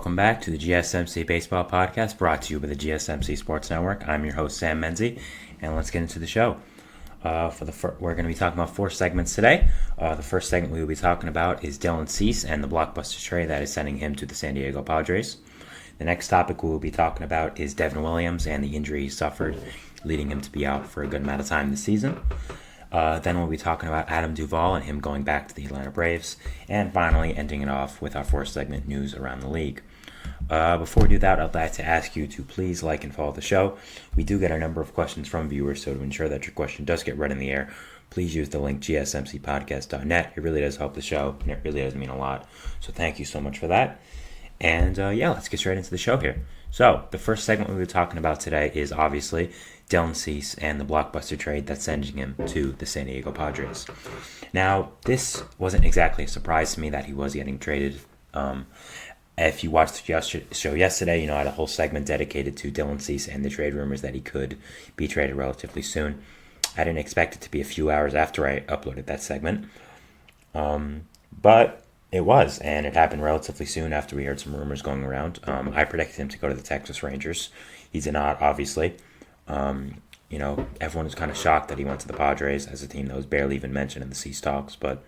welcome back to the GSMC Baseball Podcast, brought to you by the GSMC Sports Network. I'm your host, Sam Menzie, and let's get into the show. We're going to be talking about 4 segments today. The first segment we will be talking about is Dylan Cease and the blockbuster trade that is sending him to the San Diego Padres. The next topic we will be talking about is Devin Williams and the injury he suffered, leading him to be out for a good amount of time this season. Then we'll be talking about Adam Duvall and him going back to the Atlanta Braves. And finally, ending it off with our 4th segment, news around the league. Before we do that, I'd like to ask you to please like and follow the show. We do get a number of questions from viewers, so to ensure that your question does get read in the air, please use the link gsmcpodcast.net. It really does help the show, and it really does mean a lot. So thank you so much for that. And let's get straight into the show here. So the first segment we'll be talking about today is obviously Dylan Cease and the blockbuster trade that's sending him to the San Diego Padres. Now, this wasn't exactly a surprise to me that he was getting traded. If you watched the show yesterday, I had a whole segment dedicated to Dylan Cease and the trade rumors that he could be traded relatively soon. I didn't expect it to be a few hours after I uploaded that segment. But it was, and it happened relatively soon after we heard some rumors going around. I predicted him to go to the Texas Rangers. He did not, obviously. Everyone was kind of shocked that he went to the Padres as a team that was barely even mentioned in the Cease talks. But,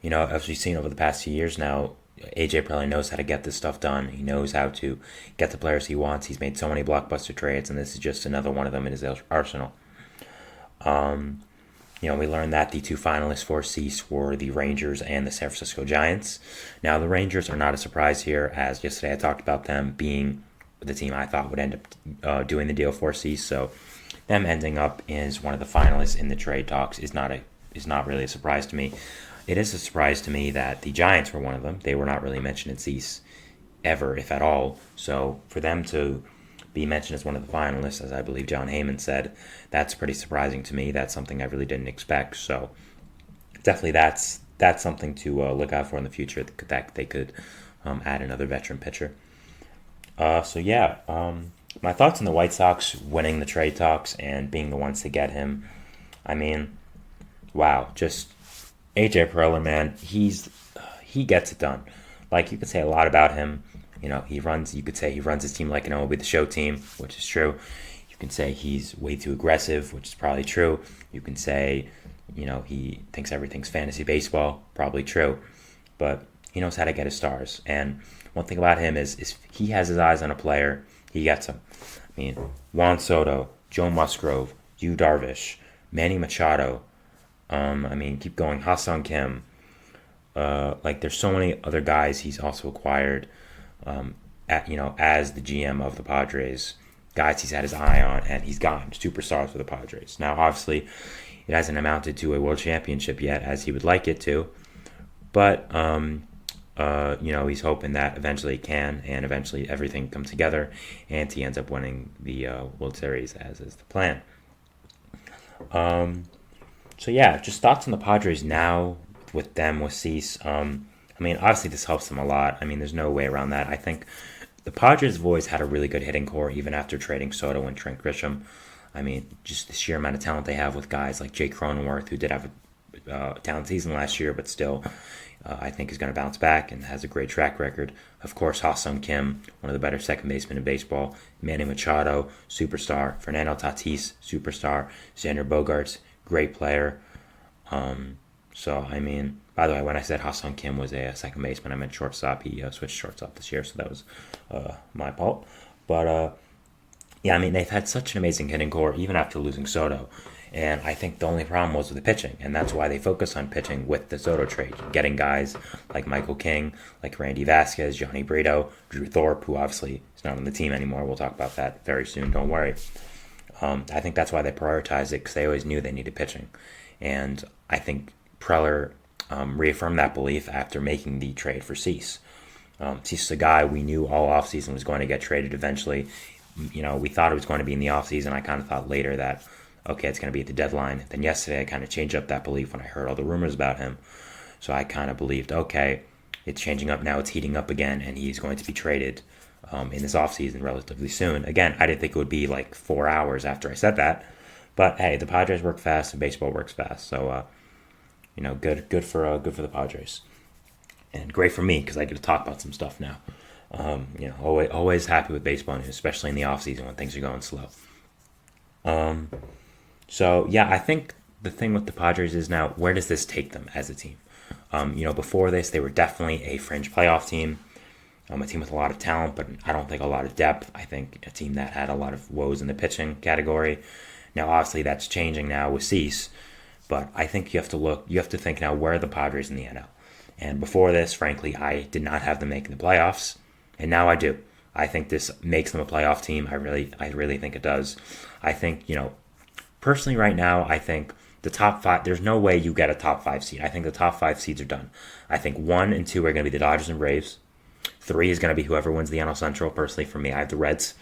as we've seen over the past few years now, AJ probably knows how to get this stuff done. He knows how to get the players he wants. He's made so many blockbuster trades, and this is just another one of them in his arsenal. We learned that the 2 finalists for Cease were the Rangers and the San Francisco Giants. Now, the Rangers are not a surprise here, as yesterday I talked about them being the team I thought would end up doing the deal for Cease. So them ending up as one of the finalists in the trade talks is not really a surprise to me. It is a surprise to me that the Giants were one of them. They were not really mentioned in Cease ever, if at all. So for them to be mentioned as one of the finalists, as I believe John Heyman said, that's pretty surprising to me. That's something I really didn't expect. So definitely that's something to look out for in the future, that they could add another veteran pitcher. My thoughts on the White Sox winning the trade talks and being the ones to get him. I mean, wow, just AJ Preller, man, he gets it done. Like, you could say a lot about him. You could say he runs his team like an MLB The Show team, which is true. You can say he's way too aggressive, which is probably true. You can say, he thinks everything's fantasy baseball, probably true. But he knows how to get his stars. And one thing about him is he has his eyes on a player, he gets him. I mean, Juan Soto, Joe Musgrove, Yu Darvish, Manny Machado, keep going, Ha-Sung Kim. There's so many other guys he's also acquired as the GM of the Padres, guys he's had his eye on, and he's gotten superstars for the Padres. Now, obviously, it hasn't amounted to a world championship yet, as he would like it to, but he's hoping that eventually it can, and eventually everything comes together, and he ends up winning the World Series, as is the plan. Just thoughts on the Padres now with Cease. Obviously this helps them a lot. There's no way around that. I think the Padres have always had a really good hitting core, even after trading Soto and Trent Grisham. Just the sheer amount of talent they have with guys like Jake Cronenworth, who did have a talented season last year, but still, I think is going to bounce back and has a great track record. Of course, Ha-Sung Kim, one of the better second basemen in baseball. Manny Machado, superstar. Fernando Tatis, superstar. Xander Bogaerts, great player. By the way, when I said Ha-Sung Kim was a second baseman, I meant shortstop. He switched shortstop this year, so that was my fault. But, they've had such an amazing hitting core, even after losing Soto. And I think the only problem was with the pitching, and that's why they focus on pitching with the Soto trade, getting guys like Michael King, like Randy Vasquez, Johnny Brito, Drew Thorpe, who obviously is not on the team anymore. We'll talk about that very soon, don't worry. I think that's why they prioritized it, because they always knew they needed pitching. And I think Preller reaffirmed that belief after making the trade for Cease. Cease is a guy we knew all offseason was going to get traded eventually. We thought it was going to be in the offseason. I kind of thought later that, okay, it's going to be at the deadline. Then yesterday I kind of changed up that belief when I heard all the rumors about him. So I kind of believed, okay, it's changing up now, it's heating up again, and he's going to be traded in this offseason relatively soon. Again, I didn't think it would be like 4 hours after I said that. But hey, the Padres work fast and baseball works fast. So, good for the Padres. And great for me, because I get to talk about some stuff now. Always happy with baseball news, especially in the off season when things are going slow. So yeah, I think the thing with the Padres is now, where does this take them as a team? Before this, they were definitely a fringe playoff team, a team with a lot of talent, but I don't think a lot of depth. I think a team that had a lot of woes in the pitching category. Now, obviously, that's changing now with Cease, but I think you have to think now, where are the Padres in the NL? And before this, frankly, I did not have them making the playoffs, and now I do. I think this makes them a playoff team. I really think it does. I think, personally right now, I think the top five, there's no way you get a top five seed. I think the top five seeds are done. I think 1 and 2 are going to be the Dodgers and Braves. 3 is going to be whoever wins the NL Central. Personally, for me, I have the Reds.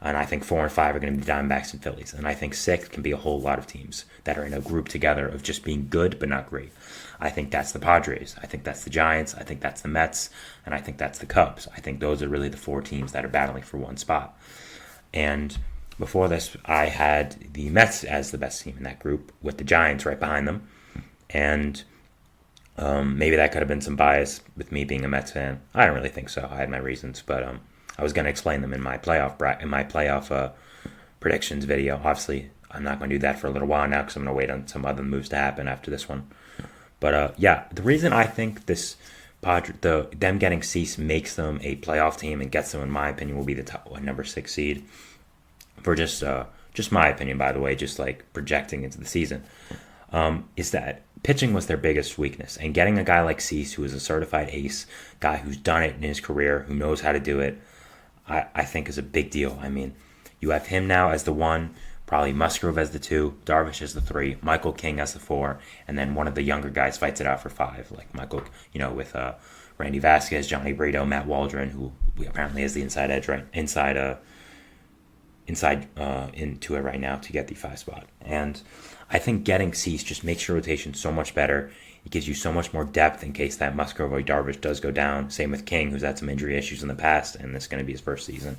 And I think 4 and 5 are going to be the Diamondbacks and Phillies. And I think 6 can be a whole lot of teams that are in a group together of just being good but not great. I think that's the Padres. I think that's the Giants. I think that's the Mets. And I think that's the Cubs. I think those are really the 4 teams that are battling for one spot. And before this, I had the Mets as the best team in that group with the Giants right behind them. And maybe that could have been some bias with me being a Mets fan. I don't really think so. I had my reasons, but I was going to explain them in my playoff predictions video. Obviously, I'm not going to do that for a little while now because I'm going to wait on some other moves to happen after this one. But the reason I think them getting Cease makes them a playoff team and gets them, in my opinion, will be the number 6 seed. For just my opinion, by the way, just like projecting into the season, is that pitching was their biggest weakness. And getting a guy like Cease, who is a certified ace, guy who's done it in his career, who knows how to do it, I think is a big deal. I mean, you have him now as the 1, probably Musgrove as the 2, Darvish as the 3, Michael King as the 4, and then one of the younger guys fights it out for 5, like Michael, with Randy Vasquez, Johnny Brito, Matt Waldron, who apparently has the inside edge into it right now to get the 5 spot. And I think getting Cease just makes your rotation so much better. It gives you so much more depth in case that Musgrove or Darvish does go down. Same with King, who's had some injury issues in the past, and this is going to be his first season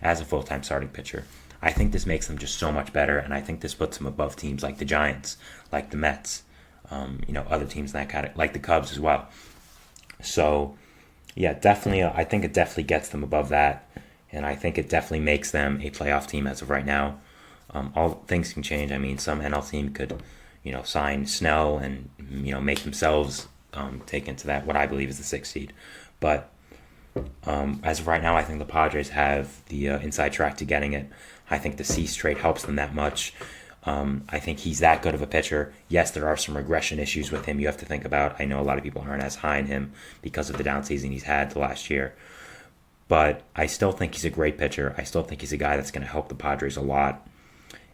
as a full-time starting pitcher. I think this makes them just so much better, and I think this puts them above teams like the Giants, like the Mets, other teams in that kind of, like the Cubs as well. So, yeah, definitely, I think it definitely gets them above that, and I think it definitely makes them a playoff team as of right now. All things can change. I mean, some NL team could, sign Snell and, make themselves take into that, what I believe is the 6th seed. But as of right now, I think the Padres have the inside track to getting it. I think the Cease trade helps them that much. I think he's that good of a pitcher. Yes, there are some regression issues with him you have to think about. I know a lot of people aren't as high on him because of the down season he's had the last year. But I still think he's a great pitcher. I still think he's a guy that's going to help the Padres a lot.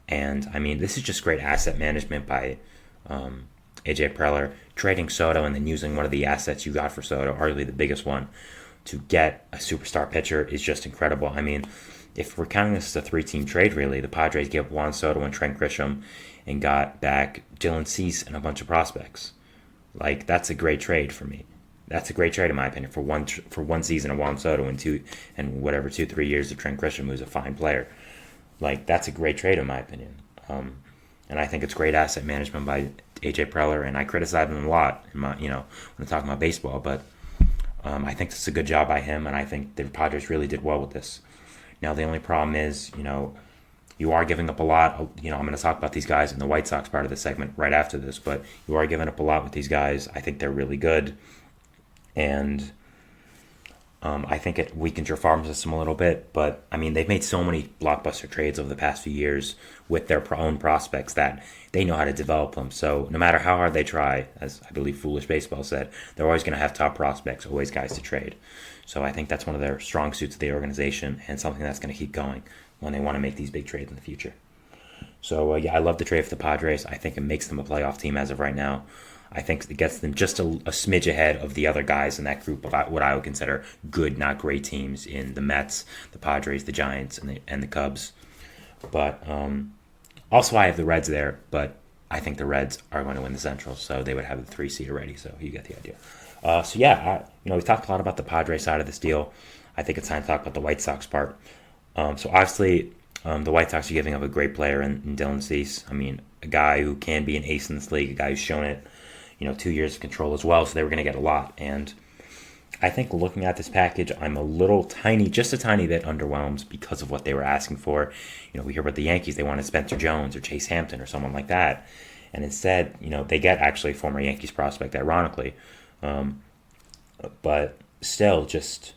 And, I mean, this is just great asset management by AJ Preller. Trading Soto and then using one of the assets you got for Soto, arguably the biggest one, to get a superstar pitcher is just incredible. I mean, if we're counting this as a 3-team trade, really, the Padres gave Juan Soto and Trent Grisham and got back Dylan Cease and a bunch of prospects. Like, that's a great trade for me. That's a great trade, in my opinion, for one season of Juan Soto and 2-3 years of Trent Grisham, who's a fine player. Like, that's a great trade, in my opinion. And I think it's great asset management by AJ Preller, and I criticize him a lot, when I'm talking about baseball, but I think it's a good job by him, and I think the Padres really did well with this. Now, the only problem is, you are giving up a lot. I'm going to talk about these guys in the White Sox part of the segment right after this, but you are giving up a lot with these guys. I think they're really good, and I think it weakens your farm system a little bit, but, I mean, they've made so many blockbuster trades over the past few years with their own prospects that they know how to develop them. So no matter how hard they try, as I believe Foolish Baseball said, they're always going to have top prospects, always guys to trade. So I think that's one of their strong suits of the organization and something that's going to keep going when they want to make these big trades in the future. So, I love the trade for the Padres. I think it makes them a playoff team as of right now. I think it gets them just a smidge ahead of the other guys in that group of what I would consider good, not great teams in the Mets, the Padres, the Giants, and the Cubs. But also I have the Reds there, but I think the Reds are going to win the Central, so they would have the 3 seed already, so you get the idea. We talked a lot about the Padres side of this deal. I think it's time to talk about the White Sox part. So obviously, the White Sox are giving up a great player in Dylan Cease. I mean, a guy who can be an ace in this league, a guy who's shown it, 2 years of control as well, so they were going to get a lot. And I think looking at this package, I'm a little tiny, just a tiny bit underwhelmed because of what they were asking for. We hear about the Yankees, they wanted Spencer Jones or Chase Hampton or someone like that. And instead, they get actually a former Yankees prospect, ironically. But still, just,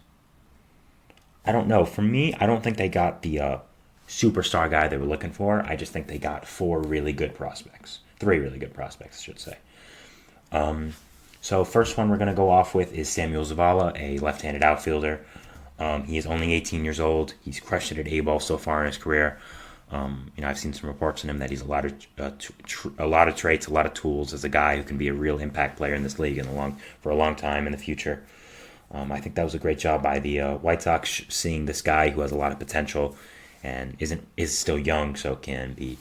I don't know. For me, I don't think they got the superstar guy they were looking for. I just think they got three really good prospects, I should say. So first one we're going to go off with is Samuel Zavala, a left-handed outfielder. He is only 18 years old. He's crushed it at A-ball so far in his career. I've seen some reports on him that he's a lot of traits, a lot of tools as a guy who can be a real impact player in this league for a long time in the future. I think that was a great job by the White Sox seeing this guy who has a lot of potential and is still young, so can be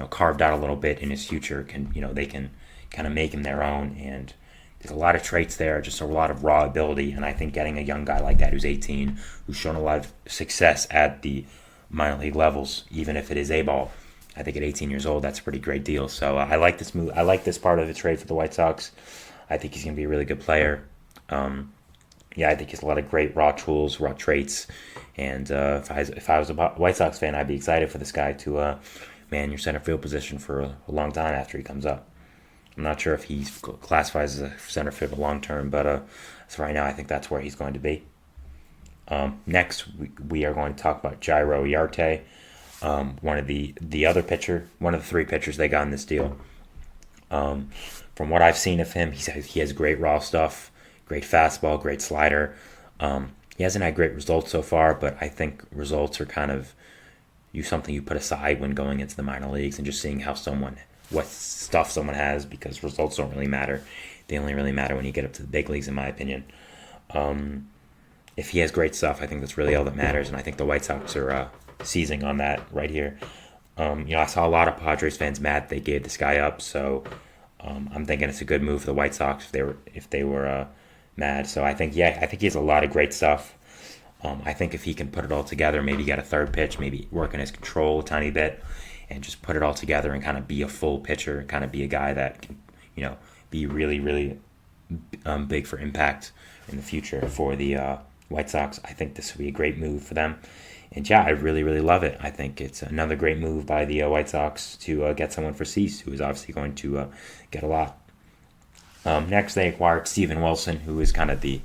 carved out a little bit in his future. They can kind of make him their own, and there's a lot of traits there, just a lot of raw ability, and I think getting a young guy like that who's 18, who's shown a lot of success at the minor league levels, even if it is A-ball, I think at 18 years old, that's a pretty great deal. So I like this move. I like this part of the trade for the White Sox. I think he's going to be a really good player. I think he has a lot of great raw tools, raw traits, and if I was a White Sox fan, I'd be excited for this guy to man your center field position for a long time after he comes up. I'm not sure if he classifies as a center fielder long term, but as right now, I think that's where he's going to be. Next, we are going to talk about Jairo Yarte, one of the three pitchers they got in this deal. From what I've seen of him, he has great raw stuff, great fastball, great slider. He hasn't had great results so far, but I think results are kind of something you put aside when going into the minor leagues and just seeing what stuff someone has, because results don't really matter. They only really matter when you get up to the big leagues, in my opinion. If he has great stuff, I think that's really all that matters, and I think the White Sox are seizing on that right here. I saw a lot of Padres fans mad they gave this guy up, so I'm thinking it's a good move for the White Sox if they were mad. So I think he has a lot of great stuff. I think if he can put it all together, maybe get a third pitch, maybe work on his control a tiny bit, and just put it all together and kind of be a full pitcher, kind of be a guy that can, be really, really big for impact in the future for the White Sox. I think this would be a great move for them. And I really, really love it. I think it's another great move by the White Sox to get someone for Cease, who is obviously going to get a lot. Next, they acquired Steven Wilson, who is kind of the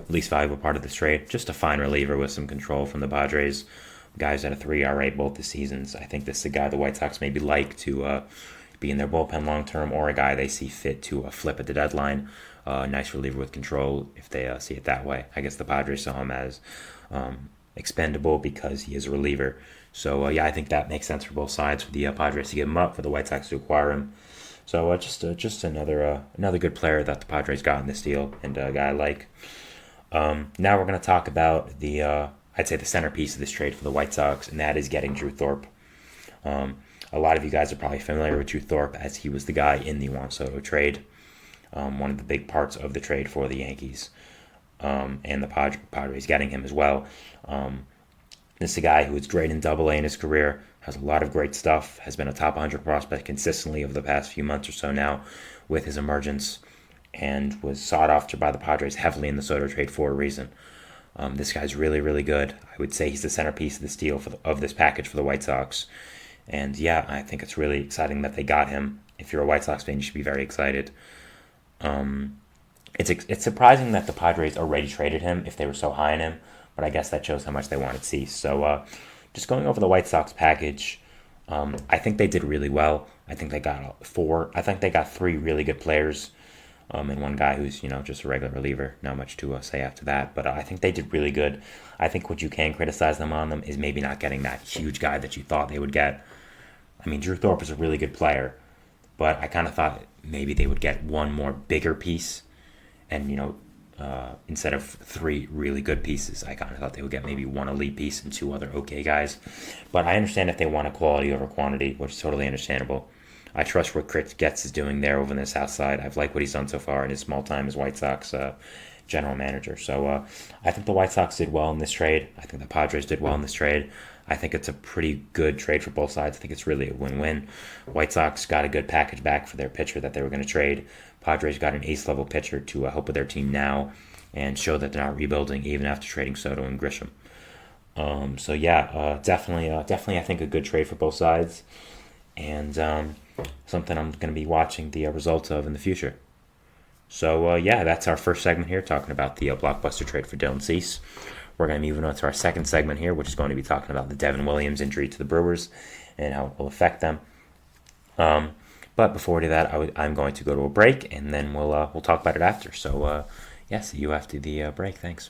least valuable part of this trade. Just a fine reliever with some control from the Padres. Guys at a 3 ERA both the seasons. I think this is a guy the White Sox maybe like to be in their bullpen long term, or a guy they see fit to flip at the deadline. Nice reliever with control if they see it that way. I guess the Padres saw him as expendable because he is a reliever. So I think that makes sense for both sides, for the Padres to give him up, for the White Sox to acquire him. So just another good player that the Padres got in this deal, and a guy I like. Now we're going to talk about I'd say the centerpiece of this trade for the White Sox, and that is getting Drew Thorpe. A lot of you guys are probably familiar with Drew Thorpe, as he was the guy in the Juan Soto trade, one of the big parts of the trade for the Yankees, and the Padres getting him as well. This is a guy who is great in Double-A in his career, has a lot of great stuff, has been a top 100 prospect consistently over the past few months or so now with his emergence, and was sought after by the Padres heavily in the Soto trade for a reason. This guy's really, really good. I would say he's the centerpiece of this deal of this package for the White Sox. And I think it's really exciting that they got him. If you're a White Sox fan, you should be very excited. It's surprising that the Padres already traded him if they were so high on him, but I guess that shows how much they wanted Cease. So just going over the White Sox package, I think they did really well. I think they got three really good players. And one guy who's, just a regular reliever. Not much to say after that. But I think they did really good. I think what you can criticize them on is maybe not getting that huge guy that you thought they would get. I mean, Drew Thorpe is a really good player. But I kind of thought maybe they would get one more bigger piece. And, instead of three really good pieces, I kind of thought they would get maybe one elite piece and two other okay guys. But I understand if they want a quality over quantity, which is totally understandable. I trust what Chris Getz is doing there over on the South Side. I've liked what he's done so far in his small time as White Sox general manager. So I think the White Sox did well in this trade. I think the Padres did well in this trade. I think it's a pretty good trade for both sides. I think it's really a win-win. White Sox got a good package back for their pitcher that they were going to trade. Padres got an ace-level pitcher to help with their team now. and show that they're not rebuilding even after trading Soto and Grisham. Definitely, I think a good trade for both sides, and something I'm going to be watching the results of in the future. So that's our first segment here, talking about the blockbuster trade for Dylan Cease. We're going to move on to our second segment here, which is going to be talking about the Devin Williams injury to the Brewers and how it will affect them. But before we do that, I'm going to go to a break, and then we'll talk about it after. So see you after the break. Thanks.